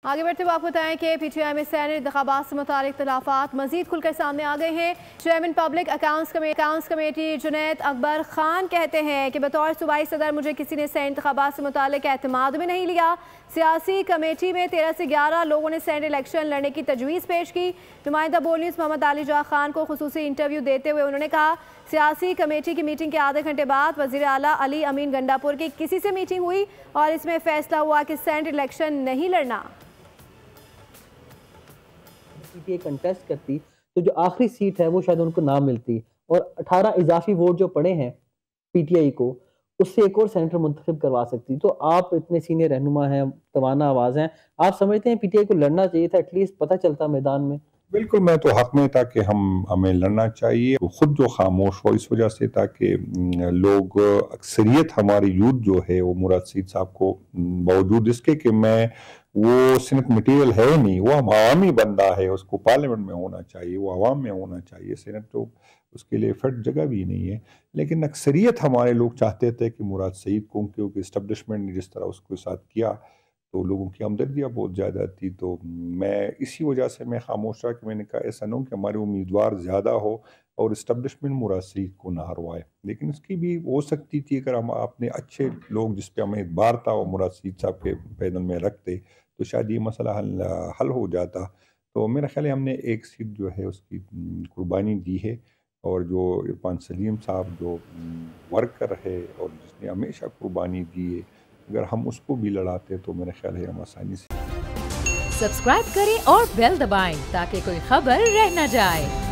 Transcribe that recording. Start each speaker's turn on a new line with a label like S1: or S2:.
S1: आगे बढ़ते हुए आपको बताएं कि PTI में सैनेट इंतखाबात से मुतालिक इख्तिलाफात मजीद खुलकर सामने आ गए हैं। Chairman public accounts committee Junaid Akbar Khan कहते हैं कि बतौर सूबाई सदर मुझे किसी ने सैनेट इंतखाबात से मुतालिक एतमाद में नहीं लिया। सियासी कमेटी में 13 से 11 लोगों ने सैनेट इलेक्शन लड़ने की तजवीज़ पेश की। नुमाइंदा बोल न्यूज़ मोहम्मद अली जा खान को खुसूसी इंटरव्यू देते हुए उन्होंने कहा, सियासी कमेटी की मीटिंग के आधे घंटे बाद वज़ीर आला अली अमीन गंडापुर की किसी से मीटिंग हुई और इसमें फैसला हुआ कि सैनेट इलेक्शन नहीं लड़ना।
S2: पीटीआई कंटेस्ट करती तो जो आखिरी सीट है वो शायद उनको ना मिलती और 18 इजाफी वोट जो पड़े हैं पीटीआई को उससे एक और सेनेटर मुंतखब करवा सकती। तो आप इतने सीनियर रहनुमा हैं, तवाना आवाज हैं, आप समझते हैं पीटीआई को लड़ना चाहिए था, एटलीस्ट पता चलता मैदान में।
S3: बिल्कुल, मैं तो हक में था कि हमें लड़ना चाहिए, खुद जो खामोश हो इस वजह से, ताकि लोग अक्सरियत हमारी यूथ जो है वो मुराद सईद साहब को, बावजूद इसके कि मैं वो सीनेट मटेरियल है नहीं, वो अवामी बंदा है, उसको पार्लियामेंट में होना चाहिए, वो अवाम में होना चाहिए, सीनेट तो उसके लिए फिट जगह भी नहीं है, लेकिन अक्सरियत हमारे लोग चाहते थे कि मुराद सईद को, क्योंकि इस्टेब्लिशमेंट ने जिस तरह उसके साथ किया तो लोगों की हमदर्दियाँ बहुत ज़्यादा थी। तो मैं इसी वजह से मैं खामोश रहा कि मैंने कहा ऐसा ना हो कि हमारे उम्मीदवार ज़्यादा हो और इस्टेब्लिशमेंट मुराद सईद को ना हरवाए। लेकिन इसकी भी हो सकती थी, अगर हम अपने अच्छे लोग जिस पे हमें एतबार था और मुराद सईद साहब के पैनल में रखते तो शायद ये मसला हल हो जाता। तो मेरा ख्याल है हमने एक सीट जो है उसकी कुर्बानी दी है, और जो इरफान सलीम साहब जो वर्कर है और जिसने हमेशा कुर्बानी दी है, अगर हम उसको भी लड़ाते तो मेरा ख्याल है हम आसानी से।
S4: सब्सक्राइब करें और बेल दबाएं ताकि कोई खबर रह न जाए।